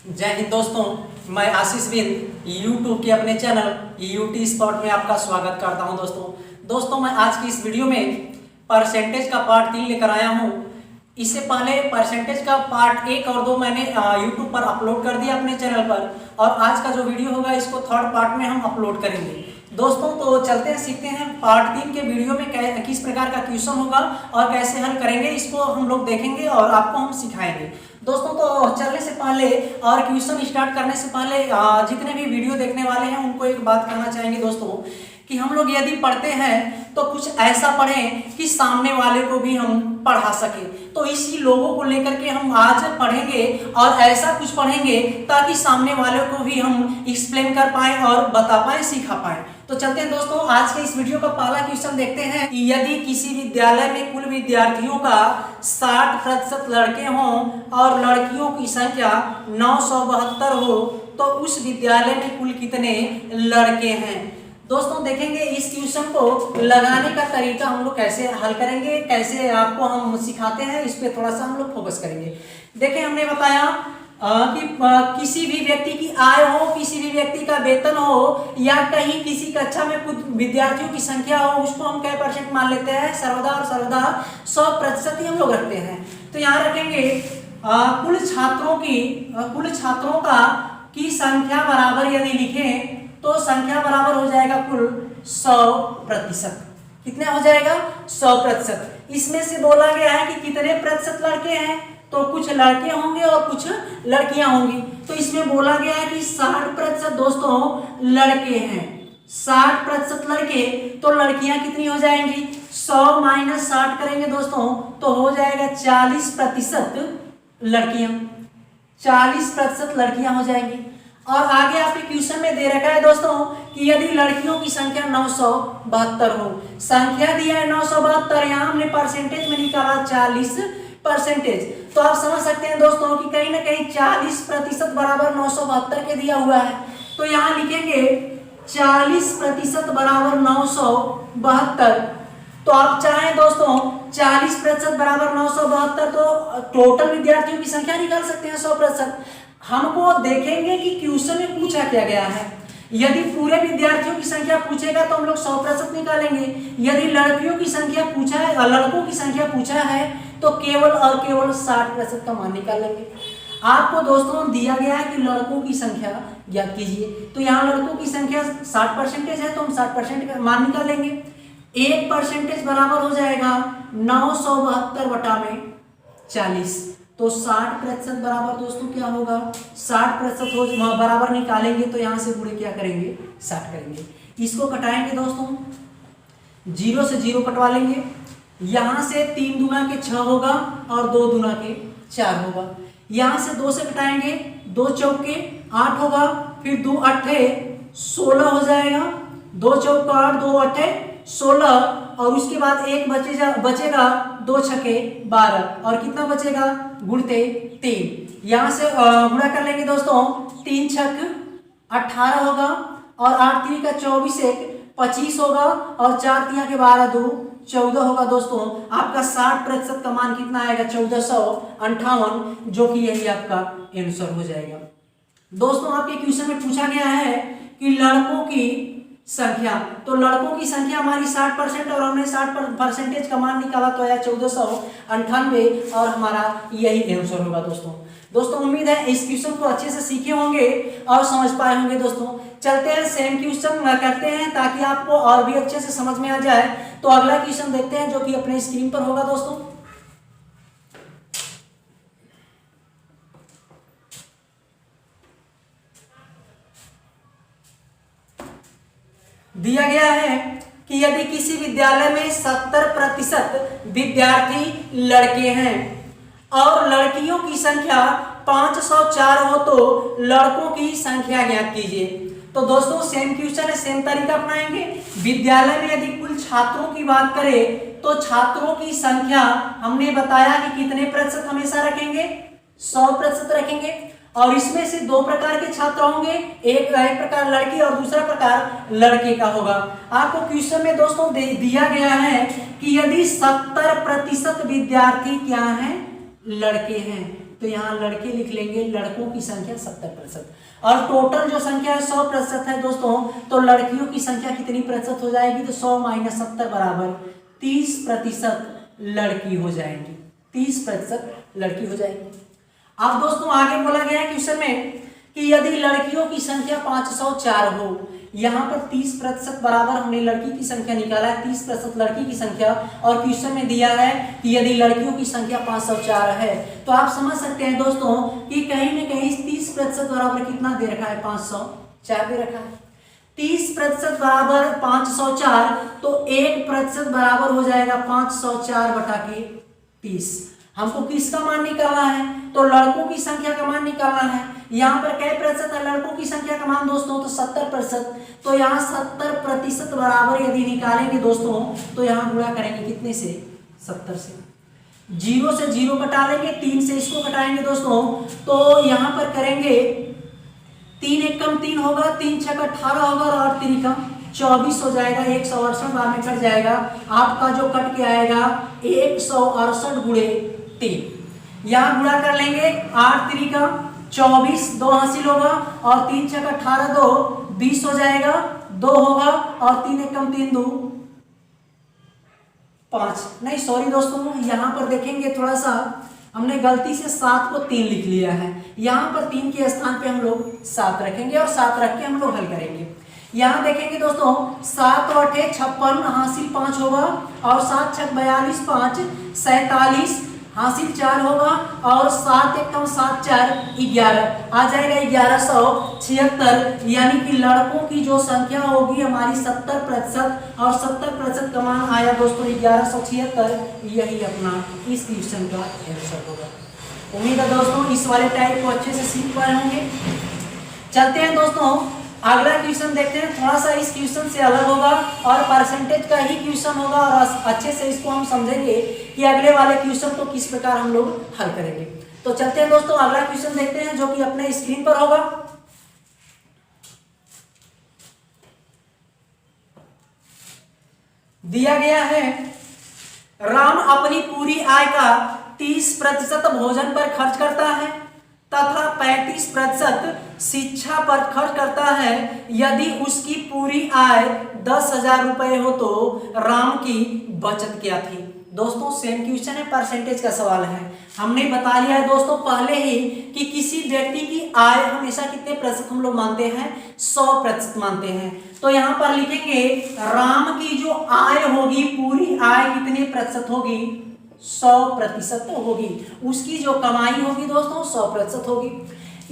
जय हिंद दोस्तों, मैं आशीष बिंद यूट्यूब के अपने चैनल यूटी स्पॉट में आपका स्वागत करता हूं। दोस्तों मैं आज की इस वीडियो में परसेंटेज का पार्ट 3 लेकर आया हूं। इससे पहले परसेंटेज का पार्ट 1 और 2 मैंने यूट्यूब पर अपलोड कर दिया अपने चैनल पर, और आज का जो वीडियो होगा इसको थर्ड पार्ट में हम अपलोड करेंगे। दोस्तों तो चलते हैं, सीखते हैं पार्ट 3 के वीडियो में किस प्रकार का क्वेश्चन होगा और कैसे हल करेंगे, इसको हम लोग देखेंगे और आपको हम सिखाएंगे। दोस्तों तो चलने से पहले और क्वेश्चन स्टार्ट करने से पहले जितने भी वीडियो देखने वाले हैं उनको एक बात कहना चाहेंगे दोस्तों, कि हम लोग यदि पढ़ते हैं तो कुछ ऐसा पढ़ें कि सामने वाले को भी हम पढ़ा सके। तो इसी लोगों को लेकर के हम आज पढ़ेंगे और ऐसा कुछ पढ़ेंगे ताकि सामने वाले को भी हम एक्सप्लेन कर पाए और बता पाए, सिखा पाए। तो चलते हैं दोस्तों, आज के इस वीडियो का पहला क्वेश्चन देखते हैं कि यदि किसी विद्यालय में कुल विद्यार्थियों का 60% लड़के हों और लड़कियों की संख्या 972 हो तो उस विद्यालय में कुल कितने लड़के हैं। दोस्तों देखेंगे इस क्वेश्चन को लगाने का तरीका हम लोग कैसे हल करेंगे, कैसे आपको हम सिखाते हैं, इस पे थोड़ा सा हम लोग फोकस करेंगे। देखिए हमने बताया कि किसी भी व्यक्ति की आय हो, किसी भी व्यक्ति का वेतन हो, या कहीं किसी कक्षा में कुछ विद्यार्थियों की संख्या हो, उसको हम क्या परसेंट मान लेते हैं, सर्वदा 100% ही हम लोग रखते हैं। तो यहाँ रखेंगे कुल छात्रों का की संख्या बराबर यदि लिखें तो संख्या बराबर हो जाएगा कुल 100%। कितना हो जाएगा 100%। इसमें से बोला गया है कि कितने प्रतिशत लड़के हैं, तो कुछ लड़के होंगे और कुछ लड़कियां होंगी। तो इसमें बोला गया है कि 60% दोस्तों लड़के हैं, 60% लड़के, तो लड़कियां कितनी हो जाएंगी, 100 माइनस 60 करेंगे दोस्तों तो हो जाएगा 40% लड़कियां, 40% लड़कियां हो जाएंगी। और आगे आपके क्वेश्चन में दे रखा है दोस्तों कि यदि लड़कियों की संख्या 972 हो, संख्या दिया है 972, यहाँ हमने परसेंटेज में निकाला 40%। तो आप समझ सकते हैं दोस्तों कि कहीं ना कहीं 40% बराबर 972 के दिया हुआ है। तो यहाँ लिखेंगे 40% बराबर 972। तो आप चाहें दोस्तों 40% बराबर 972, तो टोटल विद्यार्थियों की संख्या निकाल सकते हैं 100%। हमको देखेंगे कि क्वेश्चन में पूछा क्या गया है। यदि पूरे विद्यार्थियों की संख्या पूछेगा तो हम लोग 100% निकालेंगे। यदि लड़कियों की संख्या पूछा है, लड़कों की संख्या पूछा है, तो केवल और केवल 60% का मान निकाल लेंगे। आपको दोस्तों दिया गया है कि लड़कों की संख्या ज्ञात कीजिए, तो यहाँ लड़कों की संख्या 60% है, तो हम 60% का मान निकाल लेंगे। 1% बराबर हो जाएगा 972 बटा में 40, तो 60% बराबर दोस्तों क्या होगा, 60% हो बराबर निकालेंगे तो यहाँ से पूरे क्या करेंगे, 60 करेंगे। इसको कटाएंगे दोस्तों, 0 से 0 कटवा लेंगे। यहाँ से 3 दूना के 6 होगा और 2 दूना के 4 होगा। यहाँ से 2 से कटाएंगे, 2 चौके 8 होगा, फिर 2 अट्ठे 16 हो जाएगा, 2 चौका 8, 2 अट्ठे 16, और उसके बाद एक बचेगा 2 छके 12, और कितना बचेगा, गुणते 3। यहाँ से गुणा कर लेंगे दोस्तों, 3 छक 18 होगा, और 8 3 का 24, 1 25 होगा, और 4 3 के 12 2 14 होगा। दोस्तों आपका 60% का मान कितना आएगा, 1458, जो कि यही आपका आंसर हो जाएगा। दोस्तों आपके क्वेश्चन में पूछा गया है कि लड़कों की संख्या, तो लड़कों की संख्या हमारी 60% और हमने 60% का मान निकाला तो आया 1498, और हमारा यही आंसर होगा। दोस्तों उम्मीद है इस क्वेश्चन को अच्छे से सीखे होंगे और समझ पाए होंगे। दोस्तों चलते हैं सेम क्वेश्चन करते हैं ताकि आपको और भी अच्छे से समझ में आ जाए। तो अगला क्वेश्चन देखते हैं जो कि अपने स्क्रीन पर होगा। दोस्तों दिया गया है कि यदि किसी विद्यालय में 70% विद्यार्थी लड़के हैं और लड़कियों की संख्या 504 हो तो लड़कों की संख्या ज्ञात कीजिए। तो दोस्तों सेम क्वेश्चन है, सेम तरीका अपनाएंगे। विद्यालय में यदि कुल छात्रों की बात करें तो छात्रों की संख्या हमने बताया कि कितने प्रतिशत हमेशा रखेंगे, 100% रखेंगे। और इसमें से 2 प्रकार के छात्र होंगे, एक प्रकार लड़की और दूसरा प्रकार लड़के का होगा। आपको क्वेश्चन में दोस्तों दिया गया है कि यदि 70% विद्यार्थी क्या हैं, लड़के हैं, तो यहाँ लड़के लिख लेंगे, लड़कों की संख्या 70%। और टोटल जो संख्या है 100% है दोस्तों, तो लड़कियों की संख्या कितनी प्रतिशत हो जाएगी, तो 100 - 70 बराबर 30% लड़की हो जाएंगी, 30% लड़की हो जाएंगी। अब दोस्तों आगे बोला गया है क्वेश्चन में कि यदि लड़कियों की संख्या 504 हो, यहाँ पर 30% बराबर हमने लड़की की संख्या निकाला है, 30% लड़की की संख्या, और क्वेश्चन में दिया है कि यदि लड़कियों की संख्या 504 है, तो आप समझ सकते हैं दोस्तों कि कहीं न कहीं 30% बराबर कितना दे रखा है, 504 दे रखा है। 30% बराबर 504, तो 1% बराबर हो जाएगा 504/30। हमको किसका मान निकालना है, तो लड़कों की संख्या का मान निकालना है। यहाँ पर क्या प्रतिशत है लड़कों की संख्या का मान दोस्तों, तो 70%। तो यहाँ 70% बराबर यदि निकालेंगे दोस्तों, तो यहाँ गुणा करेंगे कितने से, 70 से। 0 से 0 घटा लेंगे, 3 से इसको घटाएंगे दोस्तों, तो यहाँ पर करेंगे 3 एकम 3 होगा, 3 छक 18 होगा और 8 तिरिका 24 हो जाएगा, 168 बार में कट जाएगा। आपका जो कट के आएगा 168 गुणे 3। यहाँ गुणा कर लेंगे, 8 तिरिका 24, 2 हासिल होगा और 3 छक 18, 2 20 हो जाएगा, 2 होगा और 3 एकम 3 2 5। नहीं सॉरी दोस्तों, यहाँ पर देखेंगे थोड़ा सा हमने गलती से 7 को 3 लिख लिया है। यहाँ पर 3 के स्थान पे हम लोग 7 रखेंगे और 7 रख के हम लोग हल करेंगे। यहाँ देखेंगे दोस्तों 7 और 8 56 हासिल 5 होगा और 7 छक 42 5 47 हासिल 4 होगा और 7 एकम 7 4 11 आ जाएगा 1176। यानी कि लड़कों की जो संख्या होगी हमारी 70% और 70% का मान आया दोस्तों 1176। यही अपना इस क्वेश्चन का आंसर होगा। उम्मीद है दोस्तों इस वाले टाइप को अच्छे से सीख पाए होंगे। चलते हैं दोस्तों अगला क्वेश्चन देखते हैं। थोड़ा सा इस क्वेश्चन से अलग होगा और परसेंटेज का ही क्वेश्चन होगा और अच्छे से इसको हम समझेंगे कि अगले वाले क्वेश्चन को किस प्रकार हम लोग हल करेंगे। तो चलते हैं दोस्तों अगला क्वेश्चन देखते हैं जो कि अपने स्क्रीन पर होगा। दिया गया है राम अपनी पूरी आय का 30% भोजन पर खर्च करता है तथा 35% शिक्षा पर खर्च करता है। यदि उसकी पूरी आय 10,000 रुपए हो तो राम की बचत क्या थी। दोस्तों सेम क्वेश्चन है, परसेंटेज का सवाल है। हमने बता लिया है दोस्तों पहले ही कि किसी व्यक्ति की आय हमेशा कितने प्रतिशत हम लोग मानते हैं, 100% मानते हैं। तो यहाँ पर लिखेंगे राम की जो आय होगी पूरी आय कितने प्रतिशत होगी, 100% होगी। उसकी जो कमाई होगी दोस्तों 100% होगी।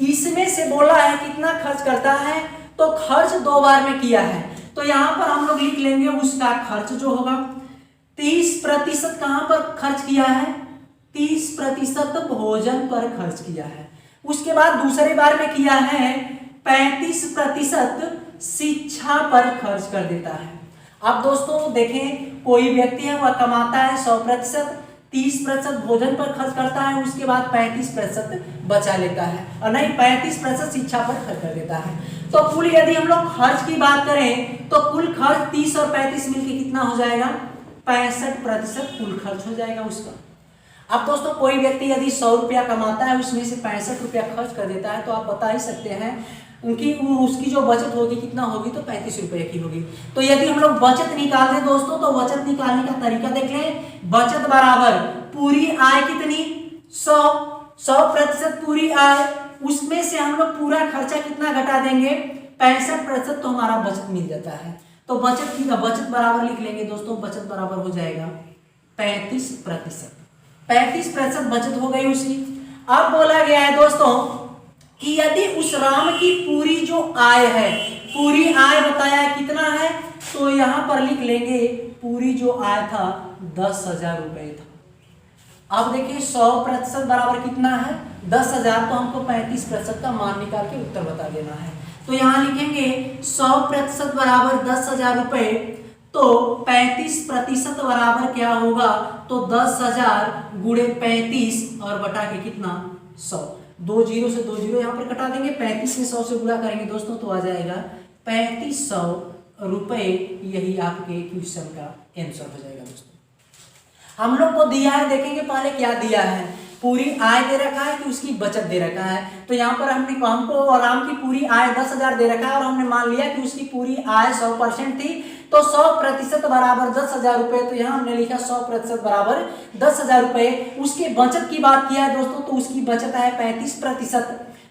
इसमें से बोला है कितना खर्च करता है, तो खर्च 2 बार में किया है। तो यहाँ पर हम लोग लिख लेंगे उसका खर्च जो होगा 30% कहाँ पर खर्च किया है, 30% भोजन पर खर्च किया है। उसके बाद दूसरे बार में किया है 35% शिक्षा पर खर्च कर देता है। अब दोस्तों देखें कोई व्यक्ति है वह कमाता है 100%, 30% भोजन पर खर्च करता है, उसके बाद 35% बचा लेता है और नहीं 35% शिक्षा पर खर्च कर देता है। तो कुल यदि हम लोग खर्च की बात करें तो कुल खर्च 30 और 35 मिलके कितना हो जाएगा, 65% कुल खर्च हो जाएगा उसका। अब दोस्तों कोई व्यक्ति यदि 100 रुपया कमाता है उसमें से 65 रुपया खर्च कर देता है तो आप बता ही सकते हैं उनकी उसकी जो बचत होगी कितना होगी, तो 35 रुपए की होगी। तो यदि हम लोग बचत निकाल दें दोस्तों तो बचत निकालने का तरीका देख लें। बचत बराबर पूरी आय कितनी, 100% पूरी आय, उसमें से हम लोग पूरा खर्चा कितना घटा देंगे, 65%, तो हमारा बचत मिल जाता है। तो बचत की बचत बराबर लिख लेंगे दोस्तों, बचत बराबर हो जाएगा 35%। 35% बचत हो गई उसकी। अब बोला गया है दोस्तों कि यदि उस राम की पूरी जो आय है, पूरी आय बताया कितना है, तो यहां पर लिख लेंगे पूरी जो आय था 10,000 रुपए था। अब देखिए 100% बराबर कितना है, 10,000, तो हमको 35% का मान निकाल के उत्तर बता देना है। तो यहां लिखेंगे 100% बराबर 10,000 रुपए, तो 35% बराबर क्या होगा, तो 10,000 गुणे 35 और बटा के कितना 100। 2 जीरो से 2 जीरो यहाँ पर कटा देंगे, 35 से 100 से गुणा करेंगे दोस्तों तो आ जाएगा 3500 रुपए। यही आपके क्वेश्चन का आंसर हो जाएगा दोस्तों। हम लोग को दिया है, देखेंगे पहले क्या दिया है पूरी आय दे रखा है कि उसकी बचत दे रखा है। तो यहाँ पर हमको राम की पूरी आय 10,000 दे रखा है और हमने मान लिया कि उसकी पूरी आय 100% थी, तो 100% बराबर 10,000 रुपए। तो यहाँ हमने लिखा 100% बराबर 10,000 रुपए। उसके बचत की बात किया है दोस्तों, तो उसकी बचत है 35%,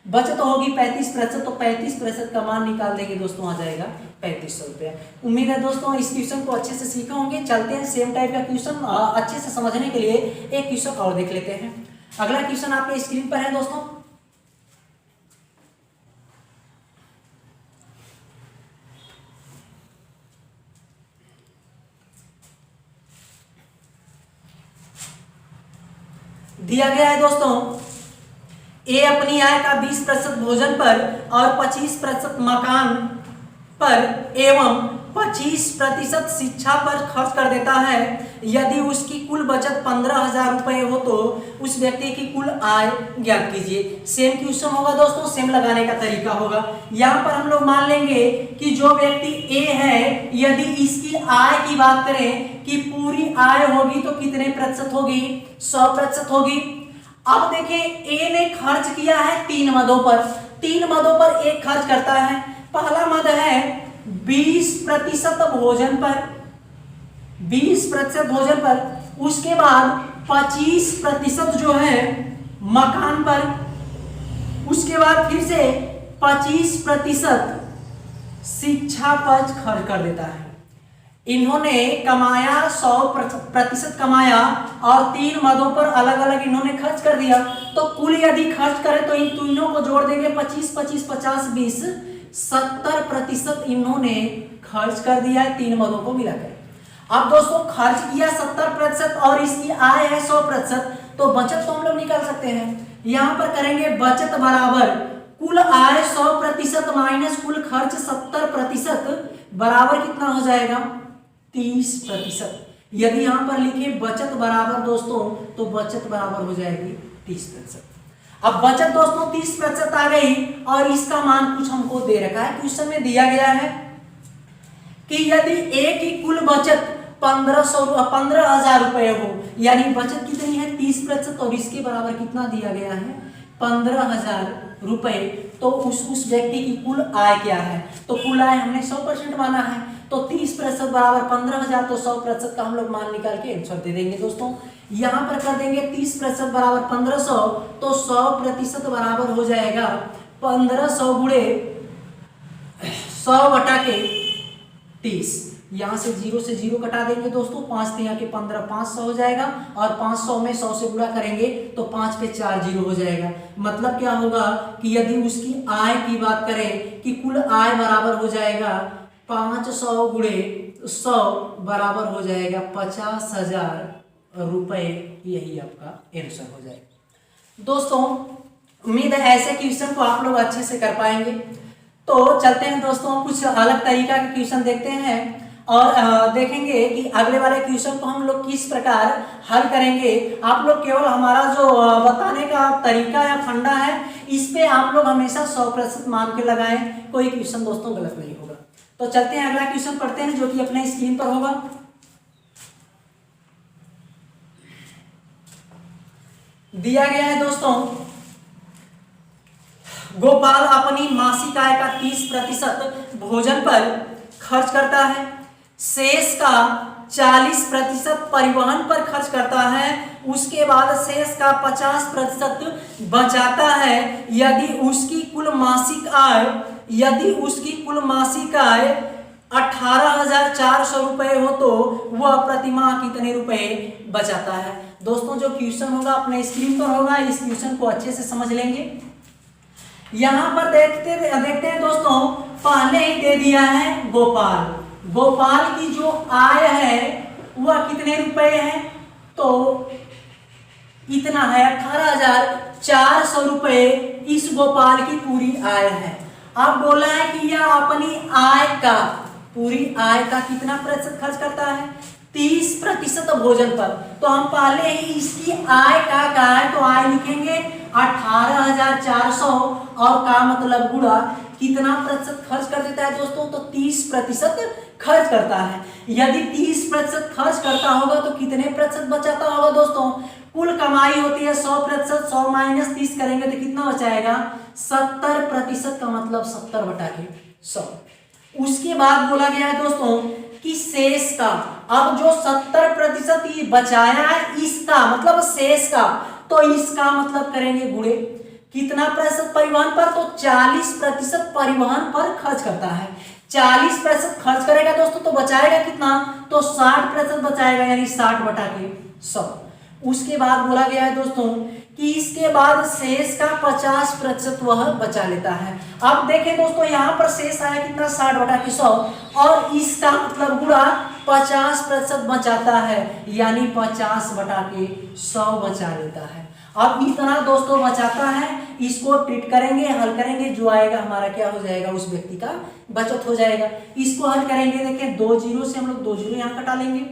बचत होगी 35%, तो 35% का मान निकाल देंगे दोस्तों, आ जाएगा 3500 रुपया। उम्मीद है दोस्तों इस क्वेश्चन को अच्छे से सीखे होंगे। चलते हैं सेम टाइप का क्वेश्चन अच्छे से समझने के लिए एक क्वेश्चन और देख लेते हैं। अगला क्वेश्चन आपके स्क्रीन पर है दोस्तों। दिया गया है दोस्तों, ए अपनी आय का 20% भोजन पर और 25% मकान पर एवं 25% शिक्षा पर खर्च कर देता है। यदि उसकी कुल बचत 15,000 रुपए हो तो उस व्यक्ति की कुल आय ज्ञात कीजिए। सेम क्वेश्चन होगा दोस्तों, सेम लगाने का तरीका होगा। यहाँ पर हम लोग मान लेंगे कि जो व्यक्ति ए है, यदि इसकी आय की बात करें कि पूरी आय होगी तो कितने प्रतिशत होगी, 100% होगी। अब देखिए ए ने खर्च किया है 3 मदों पर, 3 मदों पर ए खर्च करता है। पहला मद है 20% भोजन पर, 20% भोजन पर, उसके बाद 25% जो है मकान पर, उसके बाद फिर से 25% शिक्षा पर खर्च कर देता है। इन्होंने कमाया 100% कमाया और 3 मदों पर अलग अलग इन्होंने खर्च कर दिया। तो कुल यदि खर्च करें तो इन तीनों को जोड़ देंगे, 25 25 50 20 70% इन्होंने खर्च कर दिया है 3 मदों को मिलाकर। अब दोस्तों खर्च किया 70% और इसकी आय है 100%, तो बचत तो हम लोग निकाल सकते हैं। यहां पर करेंगे बचत बराबर कुल आय 100% माइनस कुल खर्च 70% बराबर कितना हो जाएगा, 30%। यदि यहां पर लिखे बचत बराबर दोस्तों, तो बचत बराबर हो जाएगी 30%। अब बचत दोस्तों 30% आ गई और इसका मान कुछ हमको दे रखा है। क्वेश्चन में दिया गया है कि यदि ए की कुल बचत 15,000 रुपए हो, यानी बचत कितनी है 30%, और इसके बराबर कितना दिया गया है 15,000 रुपए, तो उस व्यक्ति की कुल आय क्या है। तो कुल आय हमने 100% माना है, तो 30% बराबर 15,000, तो 100% का हम लोग मान निकाल के आंसर दे देंगे दोस्तों। यहां पर कर देंगे 30% बराबर 1500, तो 100% बराबर हो जाएगा 1500 गुणे 100 बटा के 30। यहां से 0 से 0 कटा देंगे दोस्तों, 5 से यहाँ के 15, 500 हो जाएगा, और 500 में 100 से गुणा करेंगे तो 5 पे 4 0 हो जाएगा। मतलब क्या होगा कि यदि उसकी आय की बात करें कि कुल आय बराबर हो जाएगा 500 गुणे 100 बराबर हो जाएगा 50,000 रुपए। यही आपका आंसर हो जाएगा दोस्तों। उम्मीद है ऐसे क्वेश्चन को आप लोग अच्छे से कर पाएंगे। तो चलते हैं दोस्तों, कुछ अलग तरीका के क्वेश्चन देखते हैं और देखेंगे कि अगले वाले क्वेश्चन को हम लोग किस प्रकार हल करेंगे। आप लोग केवल हमारा जो बताने का तरीका या फंडा है, इस पे आप लोग हमेशा 100% मान के लगाएं, कोई क्वेश्चन दोस्तों गलत नहीं होगा। तो चलते हैं अगला क्वेश्चन पढ़ते हैं, जो कि अपने स्क्रीन पर होगा। दिया गया है दोस्तों, गोपाल अपनी मासिक आय का 30% भोजन पर खर्च करता है, शेष का 40% परिवहन पर खर्च करता है, उसके बाद शेष का 50% बचाता है। यदि उसकी कुल मासिक आय 18,400 रुपए हो तो वह प्रतिमाह कितने रुपए बचाता है। दोस्तों जो क्वेश्चन होगा अपने स्क्रीन पर होगा, इस क्वेश्चन को अच्छे से समझ लेंगे। यहां पर देखते हैं दोस्तों, पहले ही दे दिया है गोपाल की जो आय है वह कितने रुपए है, तो इतना है 18,400 रुपए इस गोपाल की पूरी आय है। अब बोला है कि यह अपनी पूरी आय का कितना प्रतिशत खर्च करता है, 30% भोजन पर। तो हम पहले ही इसकी आय का है, तो आय लिखेंगे 18,400 और का मतलब गुणा कितना प्रतिशत खर्च कर देता है दोस्तों, तो 30% खर्च करता है। यदि 30% खर्च करता होगा तो कितने प्रतिशत बचाता होगा दोस्तों, कुल कमाई होती है 100%, 100 माइनस 30 करेंगे तो कितना बचाएगा 70% का मतलब 70/100। उसके बाद बोला गया है दोस्तों कि शेष का, अब जो 70% ये बचाया है इसका मतलब शेष का, तो इसका मतलब करेंगे गुणे कितना प्रतिशत परिवहन पर, तो 40% परिवहन पर खर्च करता है। 40% खर्च करेगा दोस्तों तो बचाएगा कितना, तो 60% बचाएगा, यानी 60/100। उसके बाद बोला गया है दोस्तों कि इसके बाद शेष का 50% वह बचा लेता है। अब देखें दोस्तों यहाँ पर शेष आया कितना 60/100 और इसका मतलब गुणा 50% बचाता है, यानी 50/100 बचा लेता है। अब इतना दोस्तों बचाता है, इसको ट्रीट करेंगे, हल करेंगे, जो आएगा हमारा क्या हो जाएगा, उस व्यक्ति का बचत हो जाएगा। इसको हल करेंगे, देखें 2 जीरो से हम लोग 2 जीरो यहाँ कटा लेंगे,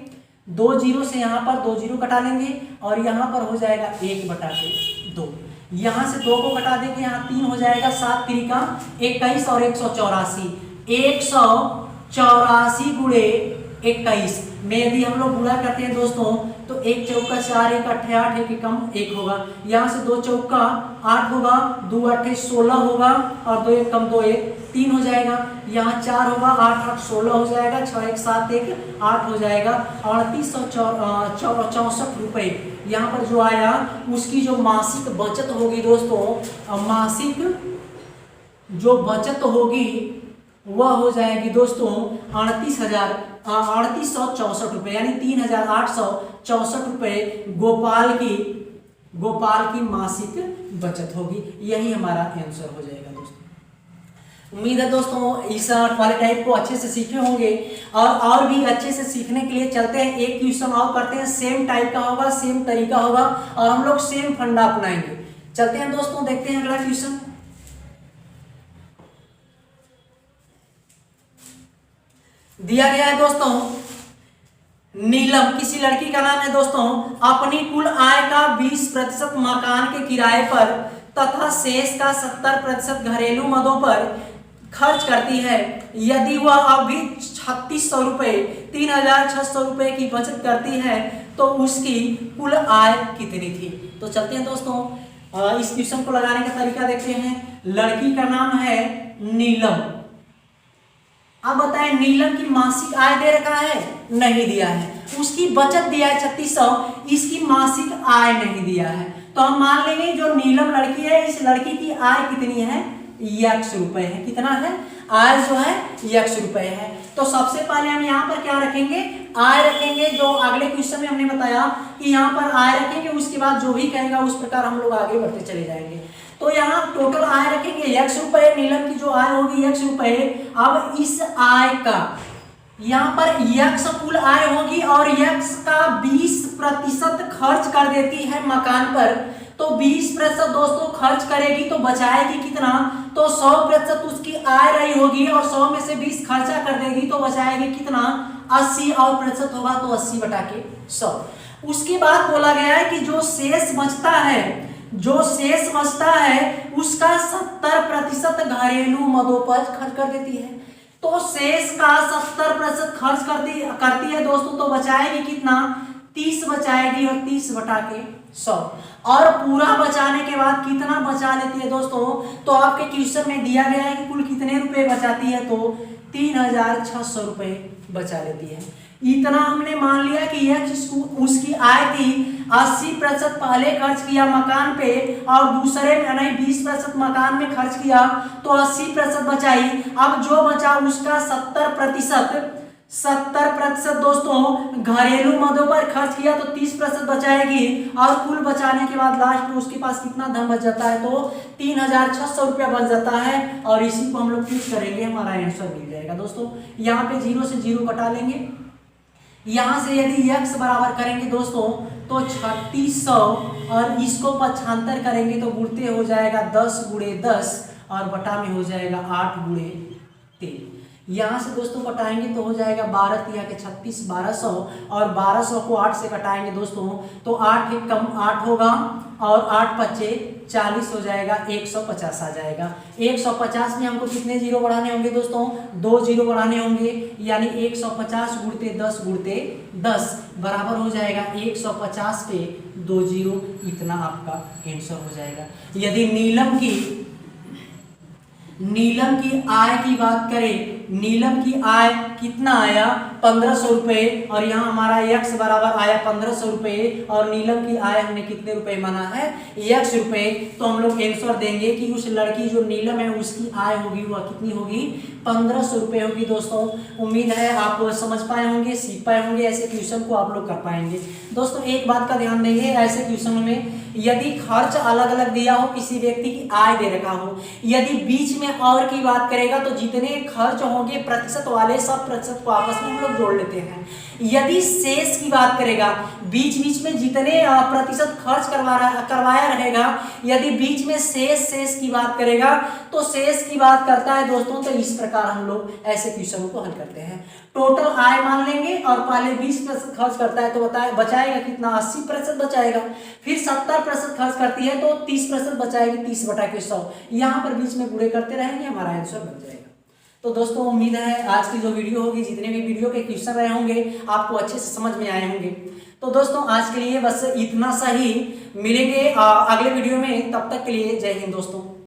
2 जीरो से यहाँ पर 2 जीरो कटा लेंगे और यहाँ पर हो जाएगा 1/2। यहाँ से 2 को कटा देंगे, यहाँ 3 हो जाएगा, 7 त्रिका 21 और 184, 184 गुणे 21 में यदि हम लोग गुणा करते हैं दोस्तों तो 1 चौका 4, 1 8 8, 1 कम 1 होगा, यहाँ से 2 चौका 8 होगा, 2 8 16 होगा और 2 1 कम 2 1 3 हो जाएगा, यहाँ 4 होगा, 8 8 16 हो जाएगा, 6 1 7 1 8 हो जाएगा, 3864 रुपये यहाँ पर जो आया उसकी जो मासिक बचत होगी दोस्तों, मासिक जो बचत होगी वह हो जाएगी दोस्तों 3864 रुपये, यानी 3864 रुपये गोपाल की मासिक बचत होगी। यही हमारा आंसर हो जाएगा दोस्तों। उम्मीद है दोस्तों इस वाले टाइप को अच्छे से सीखे होंगे और भी अच्छे से सीखने के लिए चलते हैं, एक क्वेश्चन और करते हैं, सेम टाइप का होगा, सेम तरीका होगा और हम लोग सेम फंडा अपनाएंगे। चलते हैं दोस्तों, देखते हैं अगला क्वेश्चन। दिया गया है दोस्तों, नीलम किसी लड़की का नाम है दोस्तों, अपनी कुल आय का 20% मकान के किराए पर तथा शेष का 70% घरेलू मदों पर खर्च करती है। यदि वह अभी 3600 रुपये 3600 रुपये की बचत करती है तो उसकी कुल आय कितनी थी। तो चलते हैं दोस्तों, इस क्वेश्चन को लगाने का तरीका देखते हैं। लड़की का नाम है नीलम। अब बताएं नीलम की मासिक आय दे रखा है, नहीं दिया है, उसकी बचत दिया है 3600, इसकी मासिक आय नहीं दिया है, तो हम मान लेंगे जो नीलम लड़की है इस लड़की की आय कितनी है, x रुपए है। कितना है, आय जो है x रुपए है। तो सबसे पहले हम यहाँ पर क्या रखेंगे, आय रखेंगे, जो अगले क्वेश्चन में हमने बताया कि यहाँ पर आय रखेंगे, उसके बाद जो भी कहेगा उस प्रकार हम लोग आगे बढ़ते चले जाएंगे। तो यहाँ टोटल आय रखेंगे x रुपए, नीलम की जो आय होगी x रुपए। अब इस आय का यहाँ पर x कुल आय होगी और x का 20% खर्च कर देती है मकान पर, तो 20% दोस्तों खर्च करेगी तो बचाएगी कितना, तो 100% उसकी आय रही होगी और 100 में से 20 खर्चा कर देगी तो बचाएगी कितना, 80 और प्रतिशत होगा तो 80/100। उसके बाद बोला गया है कि जो शेष बचता है उसका 70% घरेलू मदों पर खर्च कर देती है। तो शेष का 70% खर्च करती है दोस्तों, तो बचाएगी कितना, 30 बचाएगी और 30/100। और पूरा बचाने के बाद कितना बचा लेती है दोस्तों, तो आपके क्वेश्चन में दिया गया है कि कुल कितने रुपए बचाती है, तो 3600 रुपए बचा लेती है। इतना हमने मान लिया कि उसकी आय थी, 80% पहले खर्च किया मकान पे और दूसरे में नहीं 20% मकान में खर्च किया तो 80% बचाई। अब जो बचा उसका 70% दोस्तों घरेलू मदों पर खर्च किया तो 30% बचाएगी और कुल बचाने के बाद लास्ट में उसके पास कितना धन बच जाता है, तो 3600 रुपया बच जाता है और इसी को हम लोग फिक्स करेंगे, हमारा आंसर मिल जाएगा दोस्तों। यहाँ पे 0 से 0 कटा लेंगे, यहाँ से यदि x बराबर करेंगे दोस्तों तो 3600 और इसको 75 करेंगे तो गुणते हो जाएगा 10 × 10 और बटा में हो जाएगा 8 × 3। यहाँ से दोस्तों घटाएंगे तो हो जाएगा 12 तिया के 36, 1200, और 1200 को 8 से घटाएंगे दोस्तों तो 8 एक कम 8 होगा, और 8 पच्चे 40 हो जाएगा, 150 आ जाएगा। 150 में हमको कितने जीरो बढ़ाने होंगे दोस्तों? 2 जीरो बढ़ाने होंगे, यानी 150 गुणते 10 गुणते 10 बराबर हो जाएगा 150 पे 2 जीरो, इतना आपका आंसर हो जाएगा। यदि नीलम की आय की बात करें, नीलम की आय कितना आया? 1500 रुपए, और यहाँ हमारा x बराबर आया 1500 रुपए, और नीलम की आय हमने कितने रुपए माना है? x रुपए। तो हम लोग आंसर देंगे कि उस लड़की जो नीलम है उसकी आय होगी वह कितनी होगी? 1500 रुपए होगी। दोस्तों उम्मीद है आप समझ पाए होंगे, सीख पाए होंगे, ऐसे क्वेश्चन को आप लोग कर पाएंगे। दोस्तों एक बात का ध्यान देंगे, ऐसे क्वेश्चन में यदि खर्च अलग अलग दिया हो, किसी व्यक्ति की आय दे रखा हो, यदि बीच में और की बात करेगा तो जितने खर्च होंगे प्रतिशत वाले सब प्रतिशत को आपस में हम लोग जोड़ लेते हैं। यदि शेष की बात करेगा, बीच बीच में जितने प्रतिशत खर्च करवाया रहेगा, यदि बीच में शेष की बात करेगा तो शेष की बात करता है दोस्तों, तो इस प्रकार हम लोग ऐसे क्वेश्चनों को हल करते हैं। टोटल आय मान लेंगे और पहले 20% खर्च करता है तो बचाएगा कितना? 80% बचाएगा। फिर 70% खर्च करती है तो 30% बचाएगी, 30/100। यहाँ पर बीच में गुणे करते रहेंगे, हमारा आंसर बन जाएगा। तो दोस्तों उम्मीद है आज की जो वीडियो होगी, जितने भी वीडियो के क्वेश्चन रहे होंगे आपको अच्छे से समझ में आए होंगे। तो दोस्तों आज के लिए बस इतना सा ही, मिलेंगे अगले वीडियो में, तब तक के लिए जय हिंद दोस्तों।